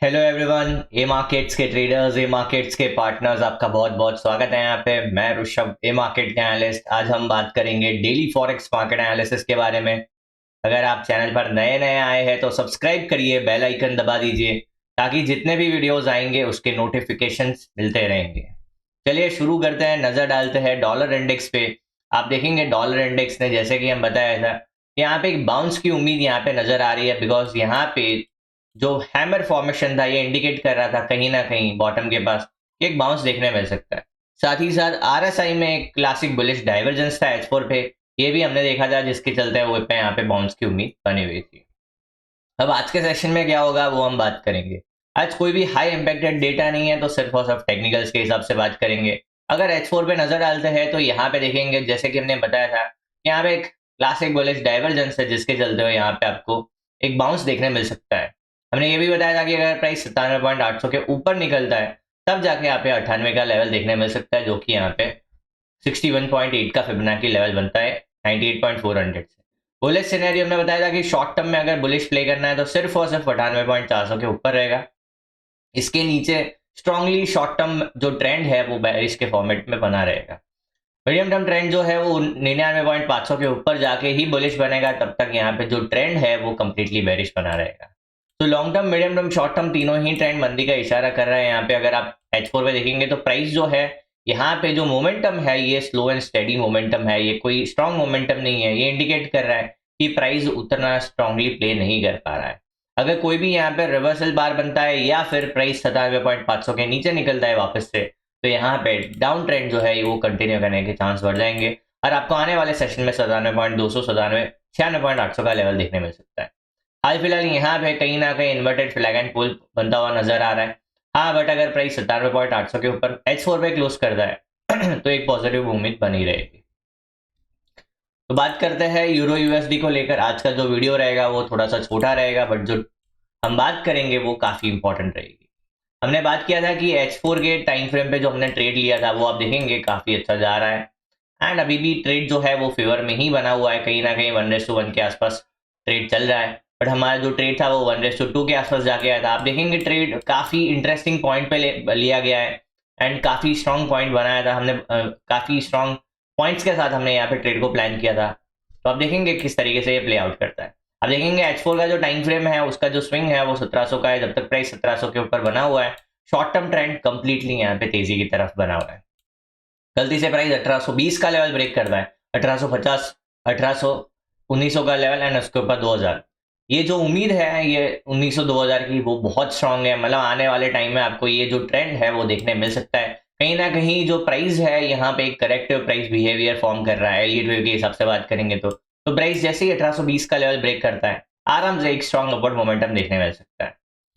Hello everyone, ए markets के traders, ए markets के partners, आपका बहुत बहुत स्वागत है यहाँ पे। मैं ऋषभ, ए मार्केट के एनालिस्ट। आज हम बात करेंगे डेली फॉरेक्स मार्केट एनालिसिस के बारे में। अगर आप चैनल पर नए नए आए हैं तो सब्सक्राइब करिए, बेल आइकन दबा दीजिए ताकि जितने भी वीडियोस आएंगे उसके नोटिफिकेशंस मिलते रहेंगे। चलिए शुरू करते हैं, नज़र डालते हैं डॉलर इंडेक्स पे। आप देखेंगे डॉलर इंडेक्स ने, जैसे कि हम बताया था, यहाँ पे एक बाउंस की उम्मीद यहाँ पे नजर आ रही है, बिकॉज यहाँ पे जो हैमर फॉर्मेशन था ये इंडिकेट कर रहा था कहीं ना कहीं बॉटम के पास कि एक बाउंस देखने मिल सकता है। साथ ही साथ आरएसआई में एक क्लासिक बुलिश डाइवर्जेंस था H4 पे, ये भी हमने देखा था, जिसके चलते हुए पे यहाँ पे बाउंस की उम्मीद बनी हुई थी। अब आज के सेशन में क्या होगा वो हम बात करेंगे। आज कोई भी हाई इम्पैक्टेड डेटा नहीं है, तो सिर्फ और सिर्फ टेक्निकल्स के हिसाब से बात करेंगे। अगर H4 पे नजर डालते हैं तो यहाँ पे देखेंगे, जैसे कि हमने बताया था, यहाँ पे एक क्लासिक बुलिश डाइवर्जेंस है, जिसके चलते हुए यहाँ पे आपको एक बाउंस देखने मिल सकता है। हमने ये भी बताया था कि अगर प्राइस 97.800 के ऊपर निकलता है तब जाके यहाँ पे 98 का लेवल देखने मिल सकता है, जो कि यहाँ पे 61.8 का फिबोनाची लेवल बनता है 98.400 से। बुलिश सिनेरियो में बताया था कि शॉर्ट टर्म में अगर बुलिश प्ले करना है तो सिर्फ और सिर्फ 98.400 के ऊपर रहेगा। इसके नीचे स्ट्रांगली शॉर्ट टर्म जो ट्रेंड है वो बेरिश के फॉर्मेट में बना रहेगा। मीडियम टर्म ट्रेंड जो है वो 99.500 के ऊपर जाके ही बुलिश बनेगा, तब तक यहाँ पे जो ट्रेंड है वो कंप्लीटली बेरिश बना रहेगा। तो long term, medium term, short term तीनों ही ट्रेंड मंदी का इशारा कर रहा है। यहाँ पे अगर आप H4 पे देखेंगे तो प्राइस जो है, यहाँ पे जो मोमेंटम है ये स्लो एंड स्टेडी मोमेंटम है, ये कोई स्ट्रॉन्ग मोमेंटम नहीं है। ये इंडिकेट कर रहा है कि प्राइस उतना स्ट्रांगली प्ले नहीं कर पा रहा है। अगर कोई भी यहाँ पे रिवर्सल बार बनता है या फिर प्राइस 97.500 के नीचे निकलता है वापस से, तो यहाँ पे डाउन ट्रेंड जो है वो कंटिन्यू करने के चांस बढ़ जाएंगे और आपको आने वाले सेशन में 97.200, 96.800 का लेवल देखने मिल सकता है। हाल फिलहाल यहाँ पे कहीं ना कहीं इन्वर्टेड फ्लैग एंड पुल बनता हुआ नजर आ रहा है। हाँ, बट अगर प्राइस 97.800 के ऊपर H4 पे क्लोज करता है तो एक पॉजिटिव उम्मीद बनी रहेगी। तो बात करते हैं यूरो यूएसडी को लेकर। आज का जो वीडियो रहेगा वो थोड़ा सा छोटा रहेगा, बट जो हम बात करेंगे वो काफी इंपॉर्टेंट रहेगी। हमने बात किया था कि H4 के टाइम फ्रेम पे जो हमने ट्रेड लिया था वो आप देखेंगे काफी अच्छा जा रहा है। एंड अभी भी ट्रेड जो है वो फेवर में ही बना हुआ है, कहीं ना कहीं 1:1 के आसपास ट्रेड चल रहा है। बट हमारा जो ट्रेड था वो 1:2 के आसपास जाके आया था। आप देखेंगे ट्रेड काफी इंटरेस्टिंग पॉइंट पे लिया गया है एंड काफी स्ट्रॉन्ग पॉइंट बनाया था हमने। काफी स्ट्रॉन्ग पॉइंट्स के साथ हमने यहाँ पे ट्रेड को प्लान किया था। तो आप देखेंगे किस तरीके से ये प्ले आउट करता है। आप देखेंगे H4 का जो टाइम फ्रेम है उसका जो स्विंग है वो 1700 का है। जब तक प्राइस 1700 के ऊपर बना हुआ है, शॉर्ट टर्म ट्रेंड कंप्लीटली यहाँ पे तेजी की तरफ बना हुआ है। गलती से प्राइस 1820 का लेवल ब्रेक करता है, 1850, 1800, 1900 का लेवल एंड उसके ऊपर 2000, ये जो उम्मीद है ये 1900 2000 की वो बहुत स्ट्रांग है। मतलब आने वाले टाइम में आपको ये जो ट्रेंड है वो देखने मिल सकता है। कहीं ना कहीं जो प्राइस है यहाँ पे एक करेक्टिव प्राइस बिहेवियर फॉर्म कर रहा है। एलियट वेव के हिसाब से बात करेंगे तो प्राइस जैसे ही 1820 का लेवल ब्रेक करता है, आराम से एक स्ट्रांग अपवर्ड मोमेंटम देखने मिल सकता है।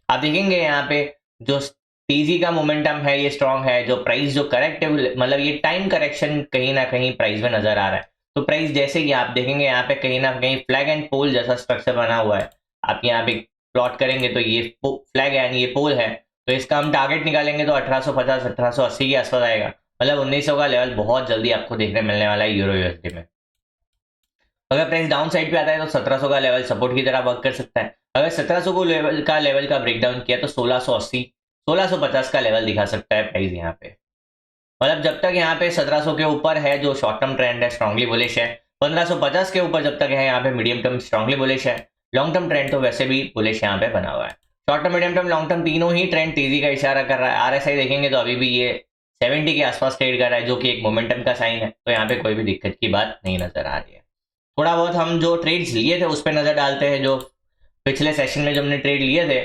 आप देखेंगे यहाँ पे जो तेजी का मोमेंटम है ये स्ट्रांग है। जो प्राइस जो करेक्टिव, मतलब ये टाइम करेक्शन कहीं ना कहीं प्राइस में नजर आ रहा है। तो प्राइस जैसे ही आप देखेंगे यहाँ पे कहीं ना कहीं फ्लैग एंड पोल जैसा स्ट्रक्चर बना हुआ है। आप यहाँ पे प्लॉट करेंगे तो ये फ्लैग है, ये पोल है, तो इसका हम टारगेट निकालेंगे तो 1850, 1880 के आसपास आएगा। मतलब 1900 का लेवल बहुत जल्दी आपको देखने मिलने वाला है यूरो यूएसडी में। अगर प्राइस डाउन साइड पे आता है तो 1700 का लेवल सपोर्ट की तरह वर्क कर सकता है। अगर 1700 को लेवल का ब्रेकडाउन किया तो 1680, 1650 का लेवल दिखा सकता है प्राइस यहाँ पे। मतलब जब तक यहाँ पे 1700 के ऊपर है जो शॉर्ट टर्म ट्रेंड है स्ट्रांगली बुलिश है। 1550 के ऊपर जब तक है यहाँ पे मीडियम टर्म स्ट्रांगली बुलिश है। लॉन्ग टर्म ट्रेंड तो वैसे भी बुलिश यहाँ पे बना हुआ है। Short term, medium term, long term तीनों ही ट्रेंड तेजी का इशारा कर रहा है। आरएसआई देखेंगे तो अभी भी ये 70 के आसपास ट्रेड कर रहा है, जो कि एक मोमेंटम का साइन है। तो यहाँ पे कोई भी दिक्कत की बात नहीं नजर आ रही है। थोड़ा बहुत हम जो ट्रेड्स लिए थे उस पर नजर डालते हैं। जो पिछले सेशन में जो हमने ट्रेड लिए थे,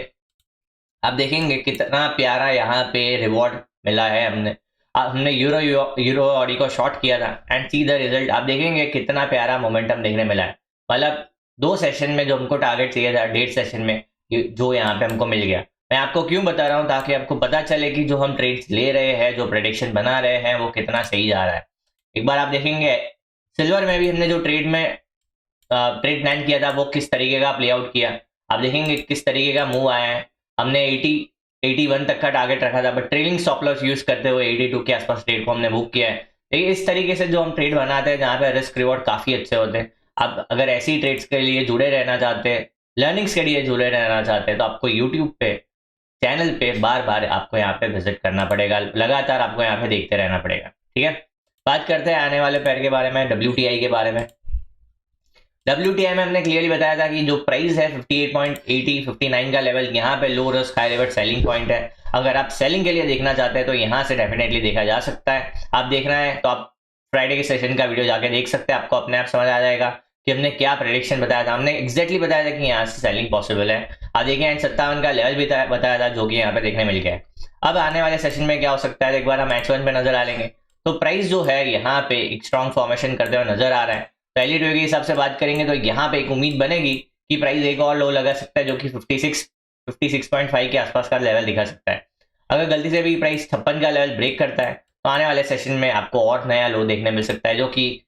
आप देखेंगे कितना प्यारा यहाँ पे रिवॉर्ड मिला है। हमने यूरो यूरो ऑडी को शॉर्ट किया था एंड सी द रिजल्ट। आप देखेंगे कितना प्यारा मोमेंटम देखने मिला है। मतलब 2 सेशन में जो हमको टारगेट चाहिए था, 1.5 सेशन में जो यहाँ पे हमको मिल गया। मैं आपको क्यों बता रहा हूँ, ताकि आपको पता चले कि जो हम ट्रेड्स ले रहे हैं, जो प्रेडिक्शन बना रहे हैं, वो कितना सही जा रहा है। एक बार आप देखेंगे सिल्वर में भी हमने जो ट्रेड प्लान किया था वो किस तरीके का प्ले आउट किया। आप देखेंगे किस तरीके का मूव आया है। हमने 81 तक का टारगेट रखा था, but trailing stop loss use करते हुए 82 के आसपास ट्रेड को हमने मूव किया है। देखिए इस तरीके से जो हम ट्रेड बनाते हैं जहाँ पे रिस्क रिवॉर्ड काफी अच्छे होते हैं। आप अगर ऐसी ट्रेड्स के लिए जुड़े रहना चाहते हैं, लर्निंग्स के लिए जुड़े रहना चाहते हैं, तो आपको यूट्यूब पे चैनल पे बार बार आपको यहाँ पे विजिट करना पड़ेगा, लगातार आपको यहाँ पे देखते रहना पड़ेगा। ठीक है, बात करते हैं आने वाले पेयर के बारे में, WTI के बारे में। WTI में हमने क्लियरली बताया था कि जो प्राइस है 58.80 59 का लेवल, यहाँ पे low risk high reward selling point है। अगर आप सेलिंग के लिए देखना चाहते हैं तो यहाँ से डेफिनेटली देखा जा सकता है। आप देखना है तो आप फ्राइडे के सेशन का वीडियो जाके देख सकते हैं, आपको अपने आप समझ आ जाएगा कि हमने क्या प्रेडिक्शन बताया था। हमने एग्जैक्टली बताया था कि यहाँ से सेलिंग पॉसिबल है। आप देखिए 57 का लेवल भी बताया था, जो कि यहाँ पे देखने मिल गया है। अब आने वाले सेशन में क्या हो सकता है, एक बार हम H1 पे नजर डालेंगे तो प्राइस जो है यहाँ पे एक स्ट्रॉन्ग फॉर्मेशन करते हुए नजर आ रहा है। पहली ड्यू के हिसाब से बात करेंगे तो यहाँ पे एक उम्मीद बनेगी कि प्राइस एक और लो लगा सकता है, जो कि 56.5 के आसपास का लेवल दिखा सकता है। अगर गलती से भी प्राइस 56 का लेवल ब्रेक करता है तो आने वाले सेशन में आपको और नया लो देखने मिल सकता है, जो कि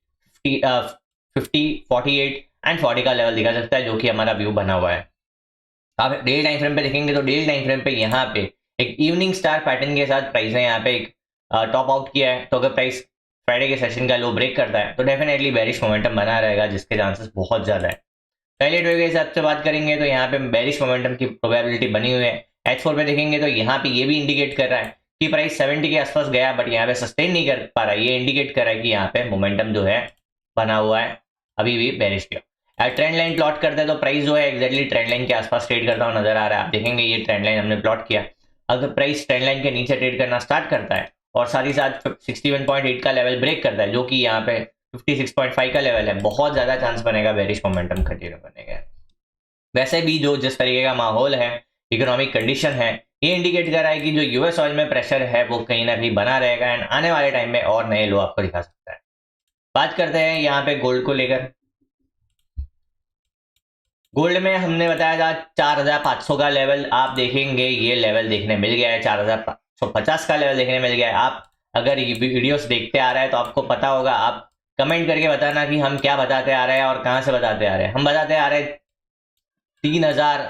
50, 48 एंड 40 का लेवल दिखा सकता है, जो कि हमारा व्यू बना हुआ है। आप डेली टाइम फ्रेम पे देखेंगे तो डेली टाइम फ्रेम पे यहाँ पे एक इवनिंग स्टार पैटर्न के साथ प्राइस ने यहाँ पे एक टॉप आउट किया है। तो अगर प्राइस फ्राइडे के सेशन का लो ब्रेक करता है तो डेफिनेटली बेरिश मोमेंटम बना रहेगा, जिसके चांसेस बहुत ज्यादा है। पहले डे के हिसाब से बात करेंगे तो यहाँ पे बेरिश मोमेंटम की प्रोबेबिलिटी बनी हुई है। H4 पे देखेंगे तो यहाँ पे ये भी इंडिकेट कर रहा है कि प्राइस 70 के आसपास गया, बट यहाँ पे सस्टेन नहीं कर पा रहा है। ये इंडिकेट कर रहा है कि यहाँ पे मोमेंटम जो है बना हुआ है, अभी भी बेरिश का। ट्रेंड लाइन प्लॉट करते हैं तो प्राइस जो है एक्जैक्टली ट्रेंड लाइन के आसपास ट्रेड करता हुआ नजर आ रहा है। आप देखेंगे ये ट्रेंड लाइन हमने प्लॉट किया, अगर प्राइस ट्रेंड लाइन के नीचे ट्रेड करना स्टार्ट करता है और साथ ही साथ 61.8 का लेवल ब्रेक करता है, जो कि यहाँ पे 56.5 का लेवल है, बहुत ज्यादा चांस बनेगा बेरिश मोमेंटम कंटिन्यू करने का। वैसे भी जो जिस तरीके का माहौल है, इकोनॉमिक कंडीशन है, ये इंडिकेट कर रहा है कि जो यूएस ऑयल में प्रेशर है वो कहीं ना कहीं बना रहेगा एंड आने वाले टाइम में और नए लो आपको दिखा सकता है। बात करते हैं यहाँ पे गोल्ड को लेकर। गोल्ड में हमने बताया था 4500 का लेवल, आप देखेंगे ये लेवल देखने मिल गया है, 4550 का लेवल देखने मिल गया है। आप अगर ये वीडियोस देखते आ रहे हैं तो आपको पता होगा, आप कमेंट करके बताना कि हम क्या बताते आ रहे हैं और कहां से बताते आ रहे हैं। हम बताते आ रहे हैं 3000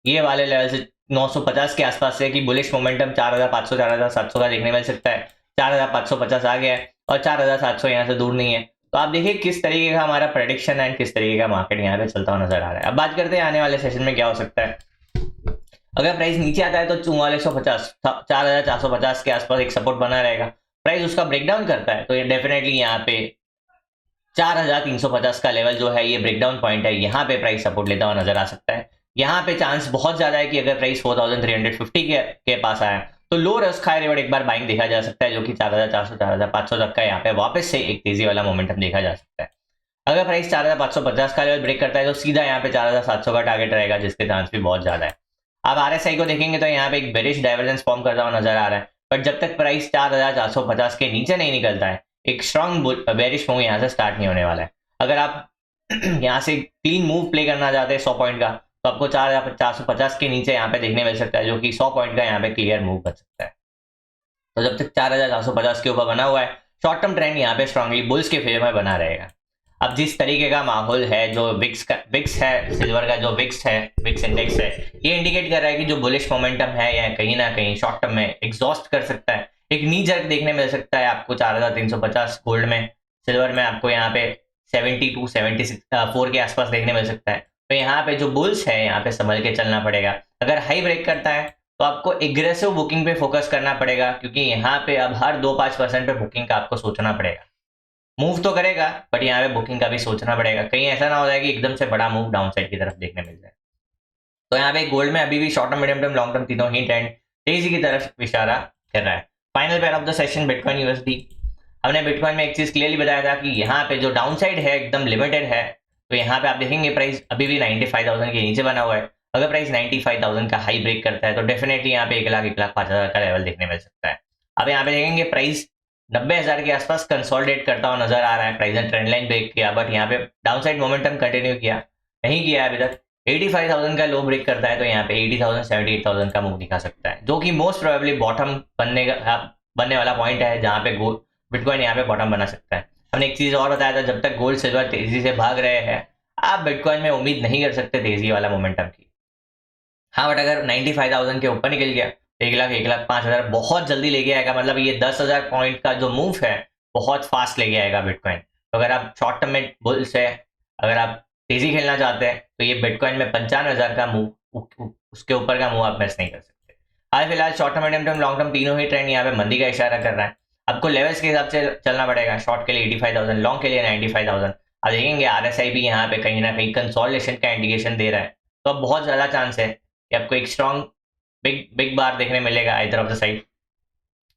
ये वाले लेवल से 950 के आसपास से कि बुलिश मोमेंटम 4500 4700 का देखने मिल सकता है। 4550 आ गया है और 4700 यहाँ से दूर नहीं है। तो आप देखिए किस तरीके का हमारा प्रेडिक्शन है, किस तरीके का मार्केट यहाँ पे चलता हुआ नजर आ रहा है। अब बात करते हैं आने वाले सेशन में क्या हो सकता है। अगर प्राइस नीचे आता है तो 4450 4450 के आसपास एक सपोर्ट बना रहेगा। प्राइस उसका ब्रेकडाउन करता है तो ये डेफिनेटली यहाँ पे 4350 का लेवल जो है ये ब्रेकडाउन पॉइंट है, यहाँ पे प्राइस सपोर्ट लेता हुआ नजर आ सकता है। यहाँ पे चांस बहुत ज्यादा है कि अगर प्राइस 4350 के पास आया तो लो रिस्क हाई रिवॉर्ड एक बार बाइंग देखा जा सकता है, जो कि 4400 4500 तक का यहाँ पे वापस से एक तेजी वाला मोमेंटम देखा जा सकता है। अगर प्राइस 4550 का लेवल ब्रेक करता है तो सीधा यहाँ पे 4700 का टारगेट रहेगा, जिसके चांस भी बहुत ज्यादा है। आप RSI को देखेंगे तो यहाँ पे एक बेरिश डाइवर्जेंस फॉर्म करता हुआ नजर आ रहा है, बट जब तक प्राइस 4450 के नीचे नहीं निकलता है एक स्ट्रॉन्ग बेरिश मूव यहाँ से स्टार्ट नहीं होने वाला है। अगर आप यहाँ से क्लीन मूव प्ले करना चाहते हैं 100 पॉइंट का तो आपको 4450 के नीचे यहाँ पे देखने मिल सकता है, जो कि 100 पॉइंट का यहाँ पे क्लियर मूव कर सकता है। तो जब तक 4450 के ऊपर बना हुआ है शॉर्ट टर्म ट्रेंड यहाँ पे स्ट्रांगली बुल्स के फेवर में बना रहेगा। अब जिस तरीके का माहौल है, जो विक्स है सिल्वर का, जो विक्स इंडेक्स है, ये इंडिकेट कर रहा है कि जो बुलिश मोमेंटम है या कहीं ना कहीं शॉर्ट टर्म में एग्जॉस्ट कर सकता है। एक नी जर्क देखने मिल सकता है आपको 4350 गोल्ड में, सिल्वर में आपको यहाँ पे 72 74 के आसपास देखने मिल सकता है। तो यहाँ पे जो बुल्स है यहाँ पे संभल के चलना पड़ेगा। अगर हाई ब्रेक करता है तो आपको एग्रेसिव बुकिंग पे फोकस करना पड़ेगा, क्योंकि यहाँ पे अब हर 2-5% पे बुकिंग का आपको सोचना पड़ेगा। मूव तो करेगा बट यहाँ पे बुकिंग का भी सोचना पड़ेगा, कहीं ऐसा ना हो जाए कि एकदम से बड़ा मूव डाउन साइड की तरफ देखने मिल जाए। तो यहाँ पे गोल्ड में अभी भी short term, medium term, long term तीनों ही ट्रेंड तेजी की तरफ इशारा कर रहा है। Final pair of the session bitcoin USD। हमने बिटकॉइन में एक चीज क्लियरली बताया था कि यहाँ पे जो डाउन साइड है एकदम लिमिटेड है। तो यहाँ पे आप देखेंगे प्राइस अभी भी 95,000 के नीचे बना हुआ है। अगर प्राइस 95,000 का हाई ब्रेक करता है तो डेफिनेटली यहाँ पे 1,05,000 का लेवल देखने मिल सकता है। अब यहाँ पे देखेंगे प्राइस 90,000 के आसपास कंसोलिडेट करता हुआ नजर आ रहा है। प्राइस ने ट्रेंड लाइन ब्रेक किया बट यहाँ पे डाउन साइड मोमेंटम कंटिन्यू किया नहीं किया अभी तक। 85,000 का लो ब्रेक करता है तो यहाँ पे 80,000 78,000 का मूव दिखा सकता है, जो कि मोस्ट प्रोबेबली बॉटम बनने वाला पॉइंट है, जहाँ पे बिटकॉइन यहाँ पे बॉटम बना सकता है। हमने एक चीज और बताया था, जब तक गोल्ड सिल्वर तेजी से भाग रहे हैं आप बिटकॉइन में उम्मीद नहीं कर सकते तेजी वाला मोमेंटम की। हाँ बट अगर 95,000 के ऊपर निकल गया 1,05,000 बहुत जल्दी लेके आएगा, मतलब ये 10,000 पॉइंट का जो मूव है बहुत फास्ट लेके आएगा बिटकॉइन। तो अगर आप शॉर्ट टर्म में बुल्स है, अगर आप तेजी खेलना चाहते हैं तो ये बिटकॉइन में 95,000 का मूव, उसके ऊपर का मूव आप मिस नहीं कर सकते। हाल फिलहाल short term, medium term, long term तीनों ही ट्रेंड यहाँ पे मंदी का इशारा कर रहा है। आपको लेवल्स के हिसाब से चलना पड़ेगा। शॉर्ट के लिए 85,000, लॉन्ग के लिए 95,000। अब देखेंगे RSI भी यहाँ पे कहीं ना कहीं कंसोलिडेशन का इंडिकेशन दे रहा है, तो अब बहुत ज़्यादा चांस है कि आपको एक स्ट्रॉन्ग बिग बिग बार देखने मिलेगा आइदर ऑफ द साइड।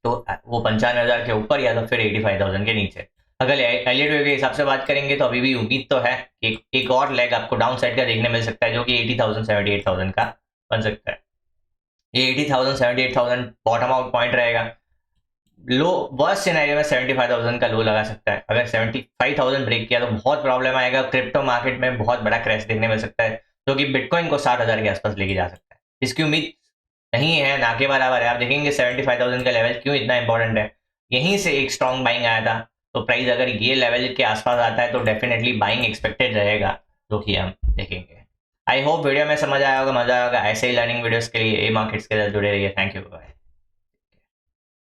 तो वो 95,000 के ऊपर या तो फिर 85,000 के नीचे। अगर एलियट वेव के हिसाब से बात करेंगे तो अभी भी उम्मीद तो है कि एक और लेग आपको डाउन साइड का देखने मिल सकता है, जो कि 80,000 78,000 का बन सकता है। ये 80,000 78,000 बॉटम आउट पॉइंट रहेगा। लो वर्स्ट सिनेरियो में 75,000 का लो लगा सकता है। अगर 75,000 ब्रेक किया तो बहुत प्रॉब्लम आएगा, क्रिप्टो मार्केट में बहुत बड़ा क्रैश देखने मिल सकता है, जो कि बिटकॉइन को 60,000 के आसपास लेके जा सकता है। इसकी उम्मीद नहीं है, ना के बराबर है। आप देखेंगे 75,000 का लेवल क्यों इतना इंपॉर्टेंट है। यहीं से एक स्ट्रॉन्ग बाइंग आया था, तो प्राइस अगर ये लेवल के आसपास आता है तो डेफिनेटली बाइंग एक्सपेक्टेड रहेगा, जो कि हम देखेंगे। आई होप वीडियो में समझ आया होगा, मजा आया होगा। ऐसे ही लर्निंग वीडियोस के लिए ए मार्केट्स के साथ जुड़े रहिए। Thank you, bye.